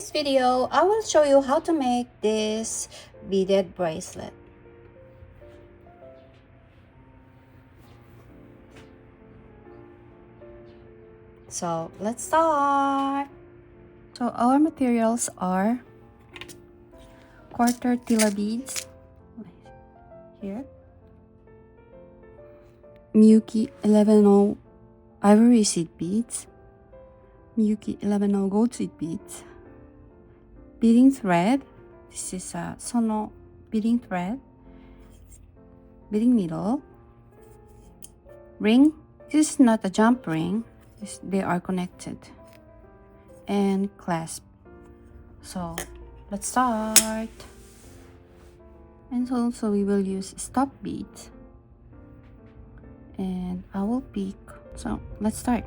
This video, I will show you how to make this beaded bracelet. So let's start. So our materials are quarter Tila beads here, Miyuki 11.0 ivory seed beads, Miyuki 11.0 gold seed beads, beading thread. This is a Sono beading thread, beading needle, ring. This is not a jump ring. They are connected, and clasp. So let's start. And also we will use stop beads, and I will pick. So let's start.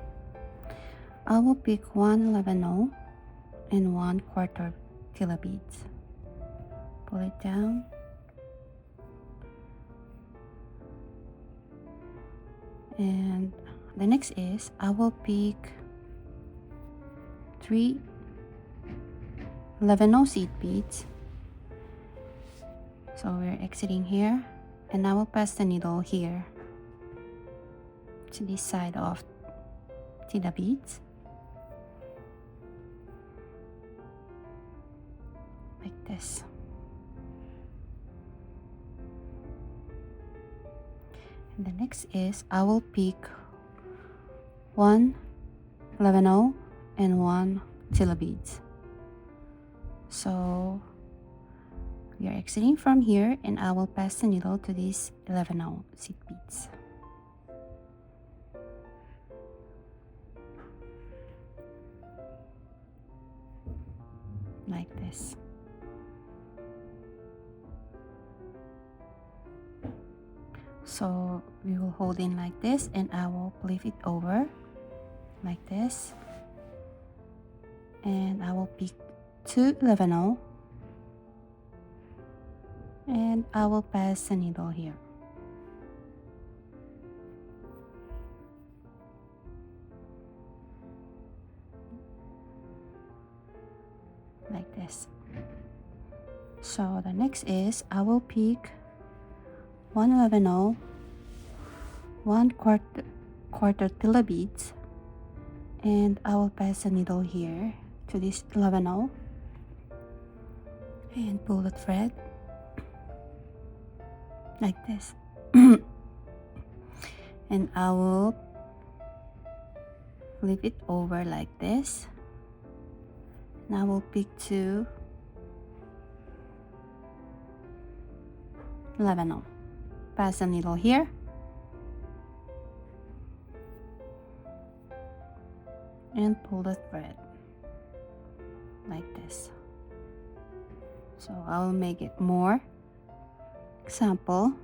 I will pick 1/11 and 1/4 Tila beads. Pull it down. And the next is I will pick 3 11/0 seed beads. So we're exiting here, and I will pass the needle here to this side of Tila beads, like this. And the next is I will pick 1/11 and 1 Tila beads. So we are exiting from here, and I will pass the needle to these 11/0 seed beads. Like this. So we will hold in like this, and I will flip it over like this, and I will pick 2 11/0 and I will pass the needle here. Like this. So the next is I will pick 1/11 1/4 Tila beads, and I will pass the needle here to this 11/0 and pull the thread like this. And I will flip it over like this, and I will pick 2 11/0, pass the needle here, and pull the thread like this. So I will make it more. Example,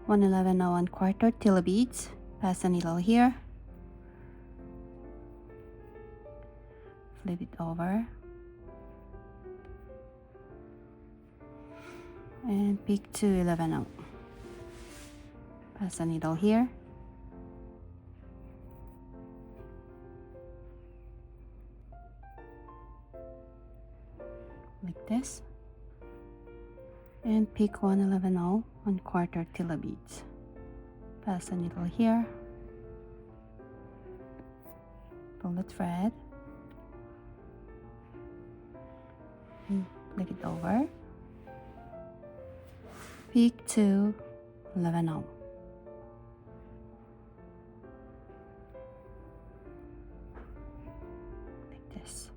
1/11 1/4 Tila beads, pass the needle here, flip it over, and pick 2 11/0, pass the needle here, like this, and pick 1/11 1/4 Tila beads, pass the needle here, pull the thread, and flip it over, pick 2 11/0, like this.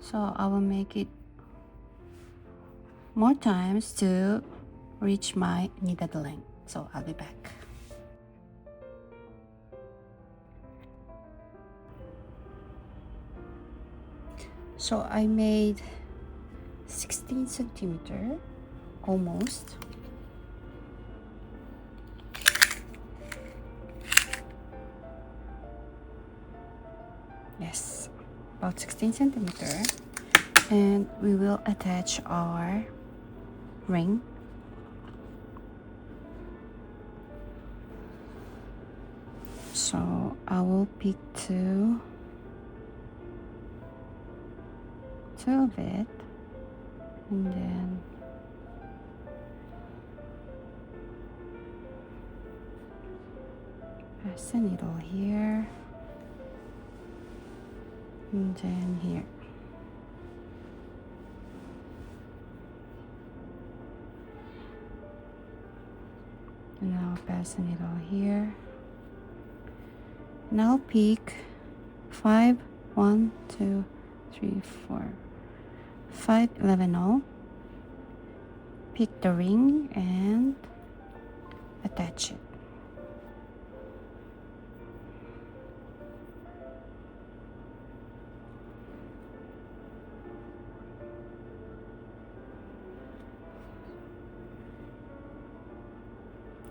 So I will make it more times to reach my needed length. So I'll be back. So I made 16 centimeter almost. Yes, about 16 centimeter, and we will attach our ring. So I will pick 2 two of it, and then pass the needle here, and then here. And I'll pass the needle here. And I'll pick 5, 1, 2, 3, 4, 5, 11, 0. Pick the ring and attach it.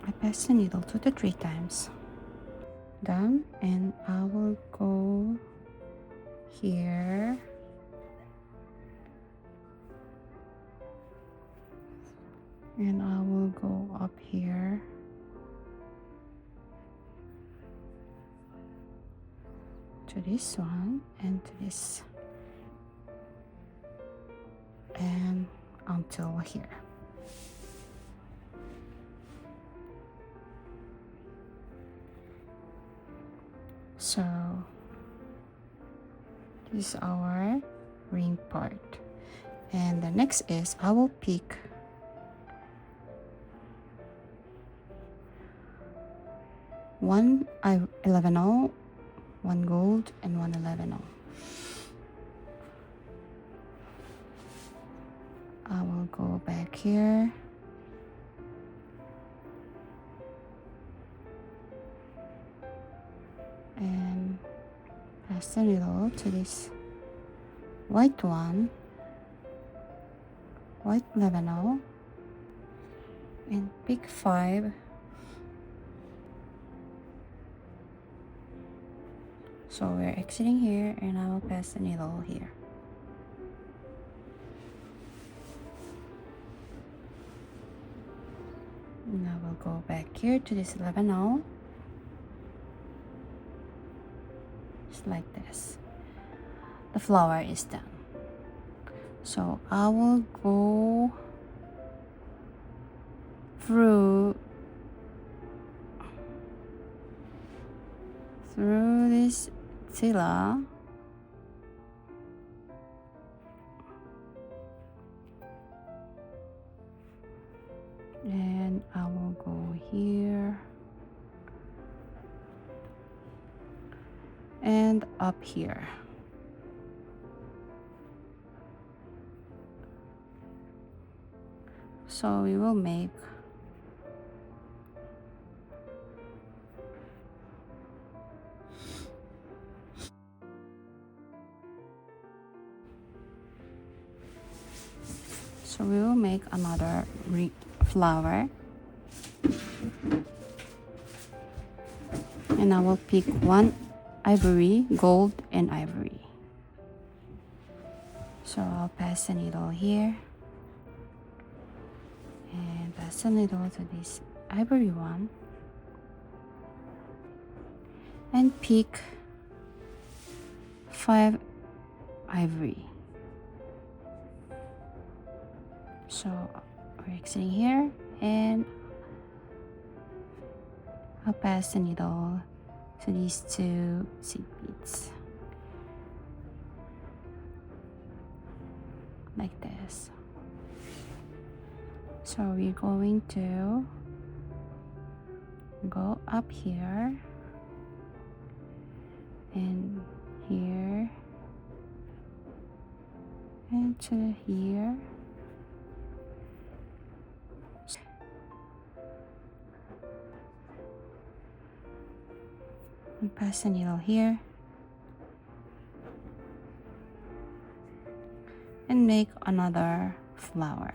I pass the needle 2 to 3 times. Done, and I will go here, and I will go up here, to this one and to this, and until here. So this is our ring part, and the next is I will pick one 11-0, one gold, and one 11-0. I will go back here, and pass the needle to this white one, white 11-0, and pick 5. So we're exiting here, and I will pass the needle here. And I will go back here to this 11-0. Just like this. The flower is done. So I will go through this Tila, and I will go here and up here. So we will make another flower, and I will pick one ivory, gold, and ivory. So I'll pass the needle here and pass the needle to this ivory one, and pick 5 ivory. So we're exiting here, and I'll pass the needle to these 2 seed beads, like this. So we're going to go up here and here and to here. And pass the needle here and make another flower.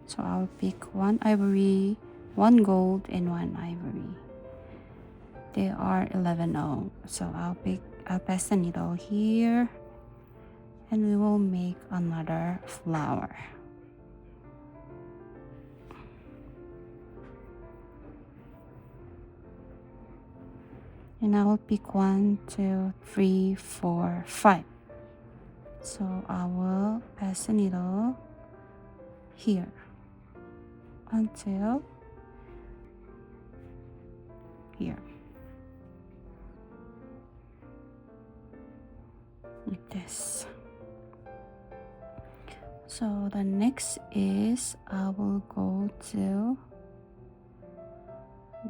So I'll pick 1 ivory, 1 gold, and 1 ivory. They are 11-0. So I'll pass the needle here, and we will make another flower. And I will pick 1, 2, 3, 4, 5. So I will pass the needle here until here, like this. So the next is I will go to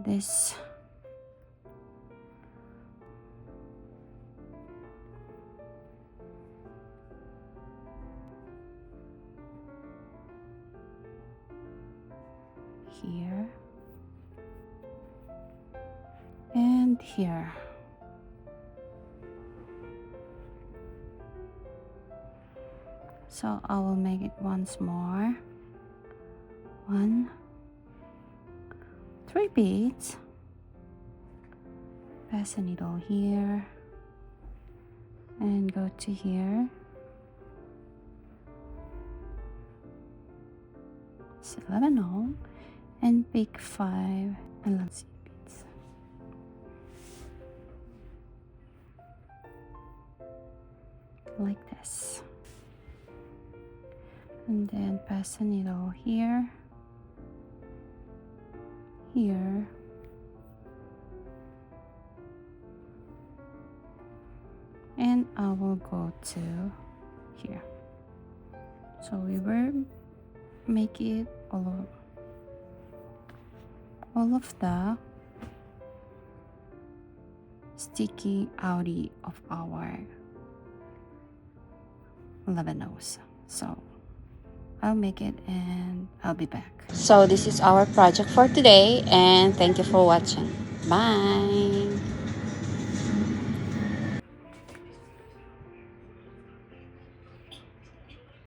this here and here. So I will make it once more. 1, 3 beads. Pass a needle here and go to here. It's 11 long and pick 5 and let's see beads. Like this. And then pass the needle here, here, and I will go to here. So we will make it all of the sticky outie of our 11 nose. So I'll make it and I'll be back. So this is our project for today, and thank you for watching. Bye.